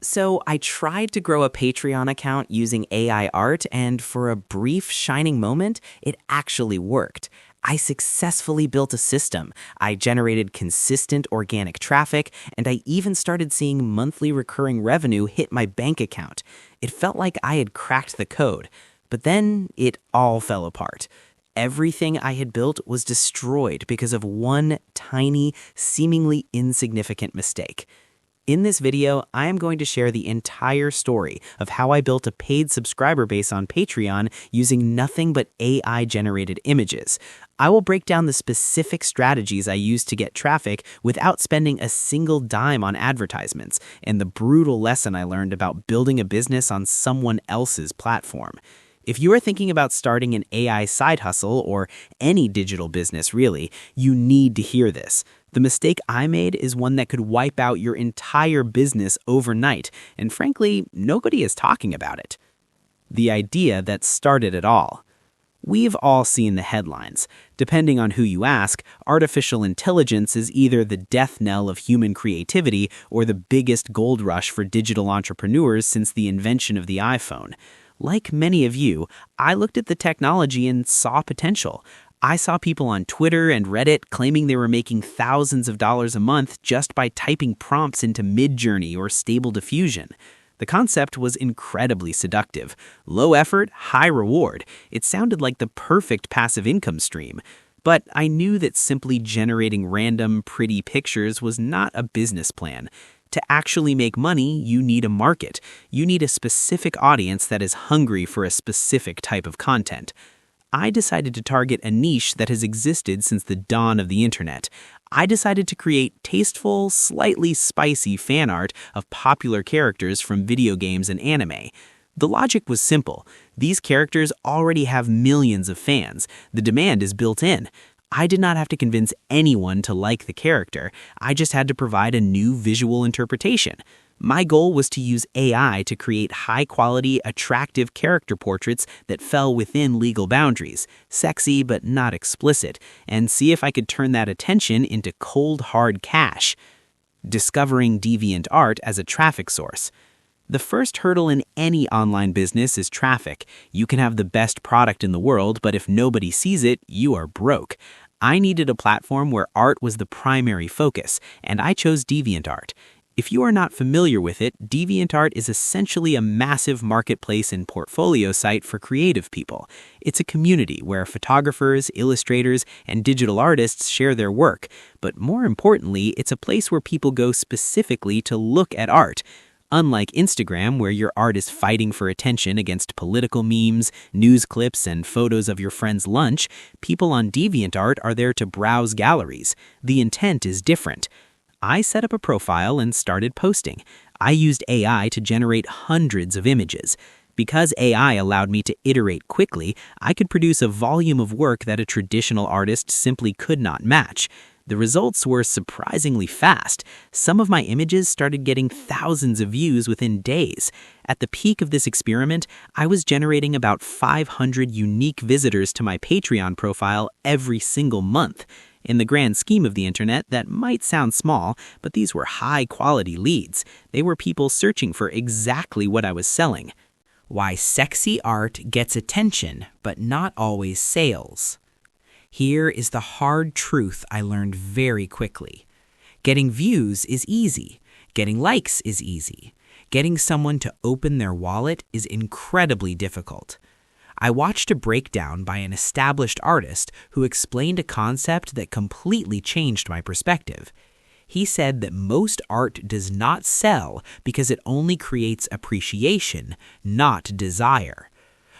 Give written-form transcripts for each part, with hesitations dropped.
So I tried to grow a Patreon account using AI art, and for a brief shining moment, it actually worked. I successfully built a system. I generated consistent organic traffic, and I even started seeing monthly recurring revenue hit my bank account. It felt like I had cracked the code. But then it all fell apart. Everything I had built was destroyed because of one tiny, seemingly insignificant mistake. In this video, I am going to share the entire story of how I built a paid subscriber base on Patreon using nothing but AI-generated images. I will break down the specific strategies I used to get traffic without spending a single dime on advertisements, and the brutal lesson I learned about building a business on someone else's platform. If you are thinking about starting an AI side hustle or any digital business really, you need to hear this. The mistake I made is one that could wipe out your entire business overnight, and frankly, nobody is talking about it. The idea that started it all. We've all seen the headlines. Depending on who you ask, artificial intelligence is either the death knell of human creativity or the biggest gold rush for digital entrepreneurs since the invention of the iPhone. Like many of you, I looked at the technology and saw potential. I saw people on Twitter and Reddit claiming they were making thousands of dollars a month just by typing prompts into Midjourney or Stable Diffusion. The concept was incredibly seductive. Low effort, high reward. It sounded like the perfect passive income stream. But I knew that simply generating random, pretty pictures was not a business plan. To actually make money, you need a market. You need a specific audience that is hungry for a specific type of content. I decided to target a niche that has existed since the dawn of the internet. I decided to create tasteful, slightly spicy fan art of popular characters from video games and anime. The logic was simple. These characters already have millions of fans. The demand is built in. I did not have to convince anyone to like the character. I just had to provide a new visual interpretation. My goal was to use AI to create high-quality, attractive character portraits that fell within legal boundaries, sexy but not explicit, and see if I could turn that attention into cold, hard cash. Discovering deviant art as a traffic source. The first hurdle in any online business is traffic. You can have the best product in the world, but if nobody sees it, you are broke. I needed a platform where art was the primary focus, and I chose DeviantArt. If you are not familiar with it, DeviantArt is essentially a massive marketplace and portfolio site for creative people. It's a community where photographers, illustrators, and digital artists share their work. But more importantly, it's a place where people go specifically to look at art. Unlike Instagram, where your art is fighting for attention against political memes, news clips, and photos of your friend's lunch, people on DeviantArt are there to browse galleries. The intent is different. I set up a profile and started posting. I used AI to generate hundreds of images. Because AI allowed me to iterate quickly, I could produce a volume of work that a traditional artist simply could not match. The results were surprisingly fast. Some of my images started getting thousands of views within days. At the peak of this experiment, I was generating about 500 unique visitors to my Patreon profile every single month. In the grand scheme of the internet, that might sound small, but these were high-quality leads. They were people searching for exactly what I was selling. Why sexy art gets attention, but not always sales. Here is the hard truth I learned very quickly. Getting views is easy. Getting likes is easy. Getting someone to open their wallet is incredibly difficult. I watched a breakdown by an established artist who explained a concept that completely changed my perspective. He said that most art does not sell because it only creates appreciation, not desire.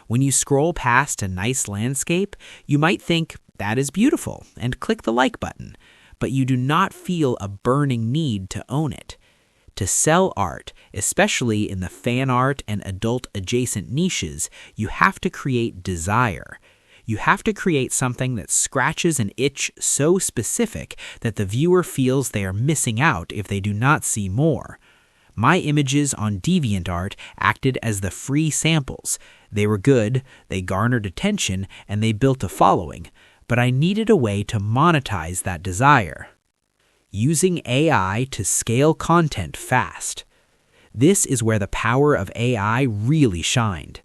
When you scroll past a nice landscape, you might think, that is beautiful, and click the like button, but you do not feel a burning need to own it. To sell art, especially in the fan art and adult-adjacent niches, you have to create desire. You have to create something that scratches an itch so specific that the viewer feels they are missing out if they do not see more. My images on DeviantArt acted as the free samples. They were good, they garnered attention, and they built a following. But I needed a way to monetize that desire. Using AI to scale content fast. This is where the power of AI really shined.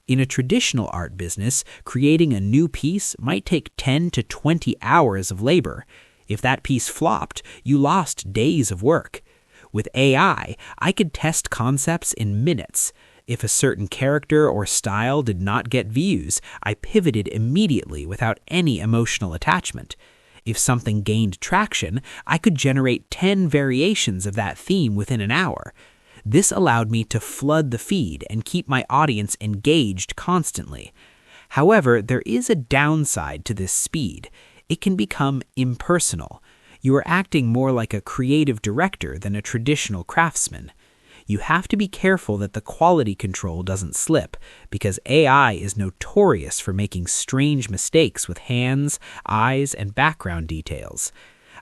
In a traditional art business, creating a new piece might take 10 to 20 hours of labor. If that piece flopped, you lost days of work. With AI, I could test concepts in minutes. If a certain character or style did not get views, I pivoted immediately without any emotional attachment. If something gained traction, I could generate 10 variations of that theme within an hour. This allowed me to flood the feed and keep my audience engaged constantly. However, there is a downside to this speed. It can become impersonal. You are acting more like a creative director than a traditional craftsman. You have to be careful that the quality control doesn't slip, because AI is notorious for making strange mistakes with hands, eyes, and background details.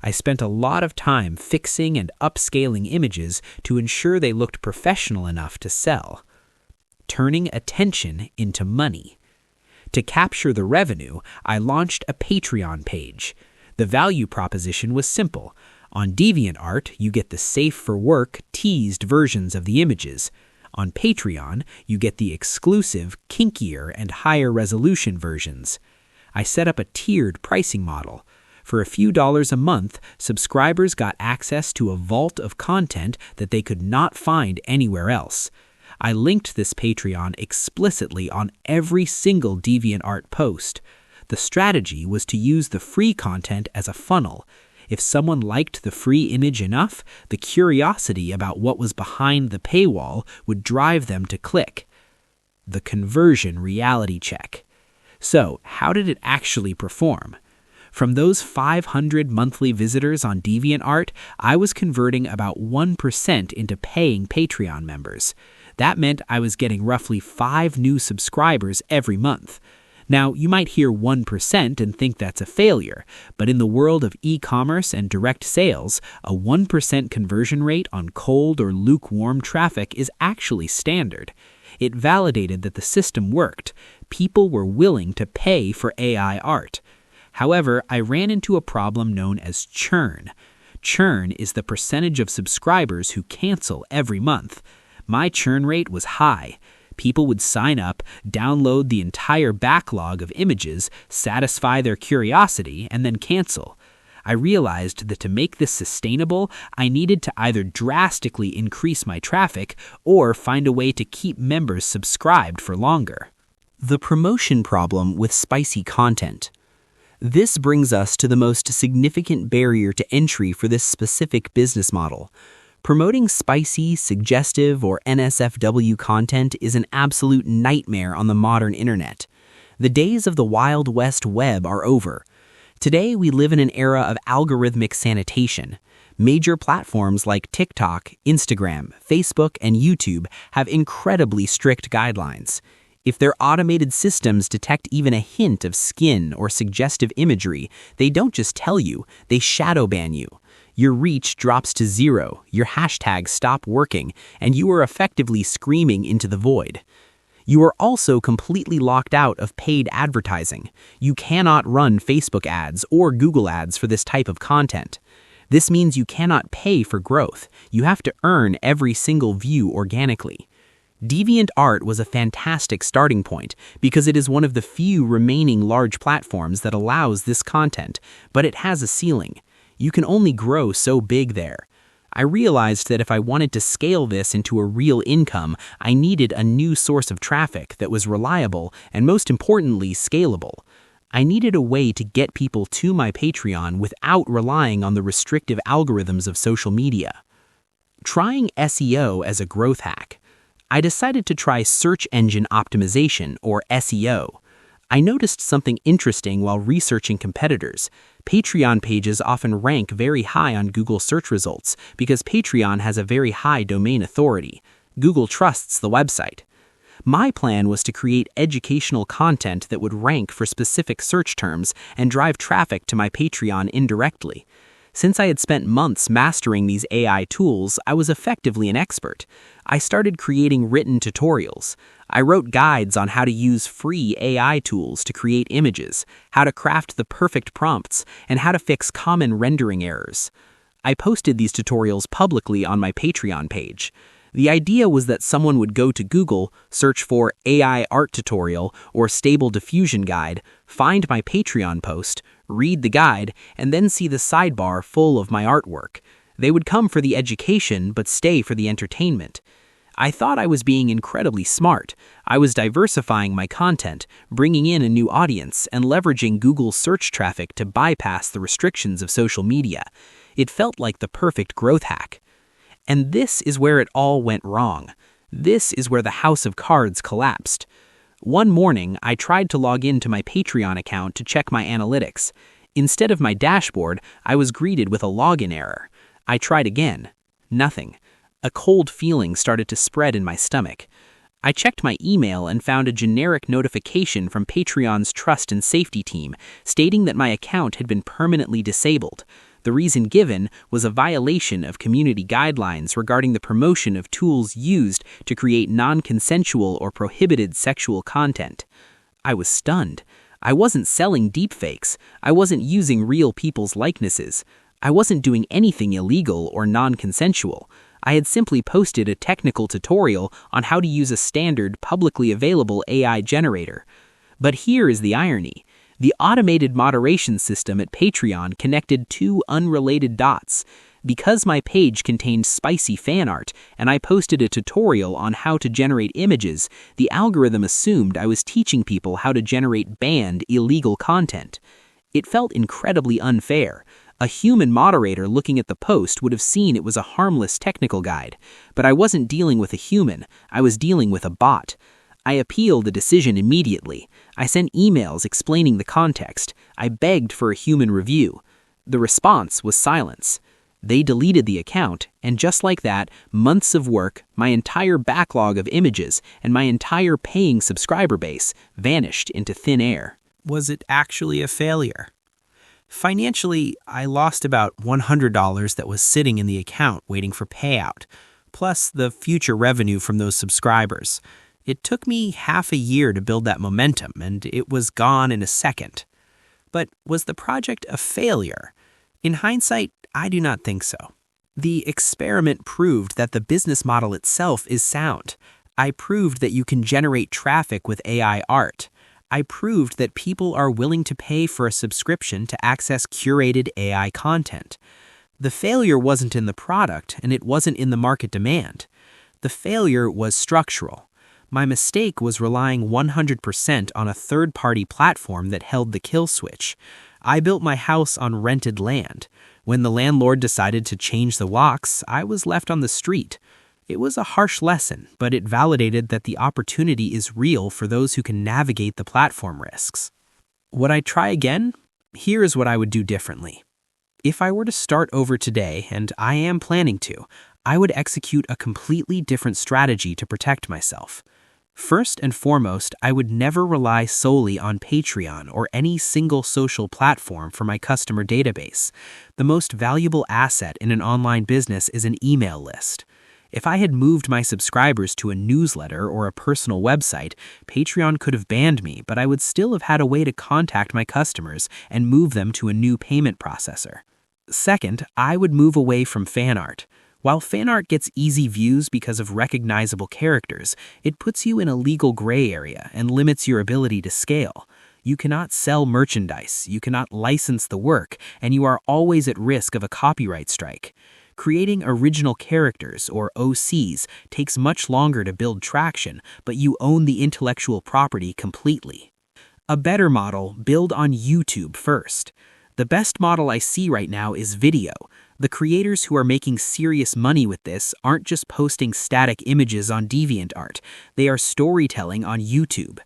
I spent a lot of time fixing and upscaling images to ensure they looked professional enough to sell. Turning attention into money. To capture the revenue, I launched a Patreon page. The value proposition was simple. On DeviantArt, you get the safe-for-work, teased versions of the images. On Patreon, you get the exclusive, kinkier, and higher-resolution versions. I set up a tiered pricing model. For a few dollars a month, subscribers got access to a vault of content that they could not find anywhere else. I linked this Patreon explicitly on every single DeviantArt post. The strategy was to use the free content as a funnel. If someone liked the free image enough, the curiosity about what was behind the paywall would drive them to click. The conversion reality check. So, how did it actually perform? From those 500 monthly visitors on DeviantArt, I was converting about 1% into paying Patreon members. That meant I was getting roughly 5 new subscribers every month. Now, you might hear 1% and think that's a failure, but in the world of e-commerce and direct sales, a 1% conversion rate on cold or lukewarm traffic is actually standard. It validated that the system worked. People were willing to pay for AI art. However, I ran into a problem known as churn. Churn is the percentage of subscribers who cancel every month. My churn rate was high. People would sign up, download the entire backlog of images, satisfy their curiosity, and then cancel. I realized that to make this sustainable, I needed to either drastically increase my traffic or find a way to keep members subscribed for longer. The promotion problem with spicy content. This brings us to the most significant barrier to entry for this specific business model. Promoting spicy, suggestive, or NSFW content is an absolute nightmare on the modern internet. The days of the Wild West web are over. Today, we live in an era of algorithmic sanitation. Major platforms like TikTok, Instagram, Facebook, and YouTube have incredibly strict guidelines. If their automated systems detect even a hint of skin or suggestive imagery, they don't just tell you, they shadow ban you. Your reach drops to 0, your hashtags stop working, and you are effectively screaming into the void. You are also completely locked out of paid advertising. You cannot run Facebook ads or Google ads for this type of content. This means you cannot pay for growth. You have to earn every single view organically. DeviantArt was a fantastic starting point because it is one of the few remaining large platforms that allows this content, but it has a ceiling. You can only grow so big there. I realized that if I wanted to scale this into a real income, I needed a new source of traffic that was reliable and, most importantly, scalable. I needed a way to get people to my Patreon without relying on the restrictive algorithms of social media. Trying SEO as a growth hack. I decided to try search engine optimization, or SEO. I noticed something interesting while researching competitors. Patreon pages often rank very high on Google search results because Patreon has a very high domain authority. Google trusts the website. My plan was to create educational content that would rank for specific search terms and drive traffic to my Patreon indirectly. Since I had spent months mastering these AI tools, I was effectively an expert. I started creating written tutorials. I wrote guides on how to use free AI tools to create images, how to craft the perfect prompts, and how to fix common rendering errors. I posted these tutorials publicly on my Patreon page. The idea was that someone would go to Google, search for AI art tutorial or stable diffusion guide, find my Patreon post, read the guide, and then see the sidebar full of my artwork. They would come for the education but stay for the entertainment. I thought I was being incredibly smart. I was diversifying my content, bringing in a new audience, and leveraging Google's search traffic to bypass the restrictions of social media. It felt like the perfect growth hack. And this is where it all went wrong. This is where the house of cards collapsed. One morning, I tried to log into my Patreon account to check my analytics. Instead of my dashboard, I was greeted with a login error. I tried again. Nothing. A cold feeling started to spread in my stomach. I checked my email and found a generic notification from Patreon's trust and safety team stating that my account had been permanently disabled. The reason given was a violation of community guidelines regarding the promotion of tools used to create non-consensual or prohibited sexual content. I was stunned. I wasn't selling deepfakes. I wasn't using real people's likenesses. I wasn't doing anything illegal or non-consensual. I had simply posted a technical tutorial on how to use a standard, publicly available AI generator. But here is the irony. The automated moderation system at Patreon connected two unrelated dots. Because my page contained spicy fan art and I posted a tutorial on how to generate images, the algorithm assumed I was teaching people how to generate banned, illegal content. It felt incredibly unfair. A human moderator looking at the post would have seen it was a harmless technical guide. But I wasn't dealing with a human, I was dealing with a bot. I appealed the decision immediately. I sent emails explaining the context. I begged for a human review. The response was silence. They deleted the account, and just like that, months of work, my entire backlog of images, and my entire paying subscriber base vanished into thin air. Was it actually a failure? Financially, I lost about $100 that was sitting in the account waiting for payout, plus the future revenue from those subscribers. It took me half a year to build that momentum, and it was gone in a second. But was the project a failure? In hindsight, I do not think so. The experiment proved that the business model itself is sound. I proved that you can generate traffic with AI art. I proved that people are willing to pay for a subscription to access curated AI content. The failure wasn't in the product, and it wasn't in the market demand. The failure was structural. My mistake was relying 100% on a third-party platform that held the kill switch. I built my house on rented land. When the landlord decided to change the locks, I was left on the street. It was a harsh lesson, but it validated that the opportunity is real for those who can navigate the platform risks. Would I try again? Here is what I would do differently. If I were to start over today, and I am planning to, I would execute a completely different strategy to protect myself. First and foremost, I would never rely solely on Patreon or any single social platform for my customer database. The most valuable asset in an online business is an email list. If I had moved my subscribers to a newsletter or a personal website, Patreon could have banned me, but I would still have had a way to contact my customers and move them to a new payment processor. Second, I would move away from fan art. While fan art gets easy views because of recognizable characters, it puts you in a legal gray area and limits your ability to scale. You cannot sell merchandise, you cannot license the work, and you are always at risk of a copyright strike. Creating original characters, or OCs, takes much longer to build traction, but you own the intellectual property completely. A better model, build on YouTube first. The best model I see right now is video. The creators who are making serious money with this aren't just posting static images on DeviantArt, they are storytelling on YouTube.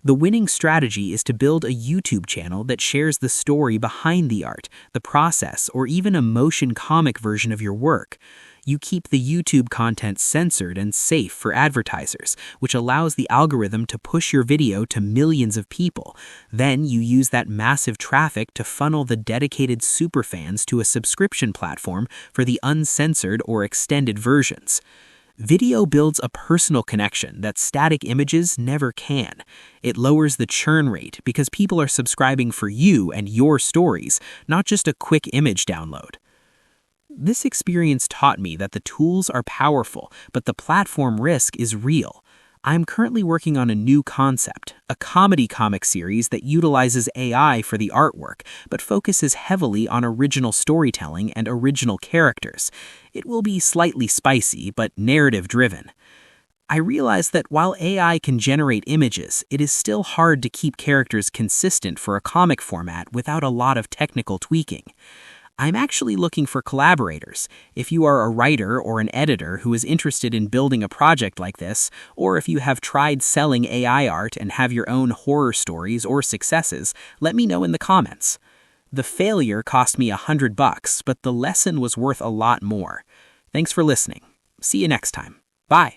The winning strategy is to build a YouTube channel that shares the story behind the art, the process, or even a motion comic version of your work. You keep the YouTube content censored and safe for advertisers, which allows the algorithm to push your video to millions of people. Then you use that massive traffic to funnel the dedicated superfans to a subscription platform for the uncensored or extended versions. Video builds a personal connection that static images never can. It lowers the churn rate because people are subscribing for you and your stories, not just a quick image download. This experience taught me that the tools are powerful, but the platform risk is real. I'm currently working on a new concept, a comedy comic series that utilizes AI for the artwork, but focuses heavily on original storytelling and original characters. It will be slightly spicy, but narrative-driven. I realize that while AI can generate images, it is still hard to keep characters consistent for a comic format without a lot of technical tweaking. I'm actually looking for collaborators. If you are a writer or an editor who is interested in building a project like this, or if you have tried selling AI art and have your own horror stories or successes, let me know in the comments. The failure cost me $100, but the lesson was worth a lot more. Thanks for listening. See you next time. Bye.